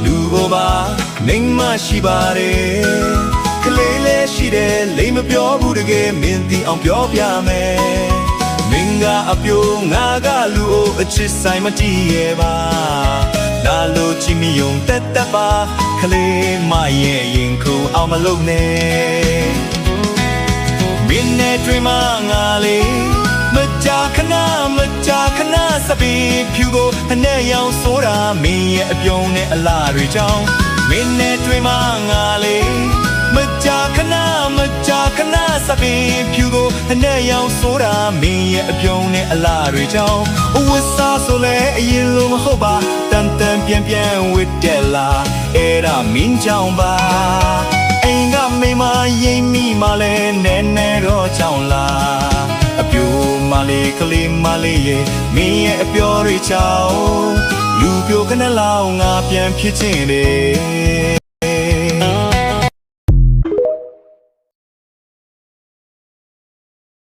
လူကိုပါမိမရှိပါတယ်ကလေးလေးရှိတယ်လိမ်မပြောဘူးတကယ်မင်းသိအောင်ပြောပြမယ်မင်းကအပြိုငါကလူအိုအချစ်ဆိုင်မတည်ရဲ့ပါလာလို့ချီမီယုံတက်တက်ပါကလေးမရဲ့ရင်ခုအောင်မလုပ်နဲ့မင်းနဲ့တွေ့မှငါလေးမကြာခဏစပီဖြူကိုအနဲ့ရောင်ဆိုတာမင်းရဲ့အပြုံးနဲ့အလားတွေကြောင့်မင်းနဲ့တွေ့မှငါလေးမကြာခဏစပီဖြူကိုအနဲ့ရောင်ဆိုတာမင်းရဲ့အပြုံးနဲ့အလားတွေကြောင့်ဝတ်စားဆိုလဲအရင်လိုမဟုတ်ပါတန်ပြန်ဝတ်တယ်လားအဲ့ဒါမင်းကြောင့်ပါအိမ်ကမိမရိမ်မိမှလဲနဲတော့ကြောင့်လားအပြိုမလေးကလေးမလေးရဲ့မင်းရဲ့အပြောတွေကြောင့်လူပြိုခဏလောက်ငါပြန်ဖြစ်ခြင်းတယ်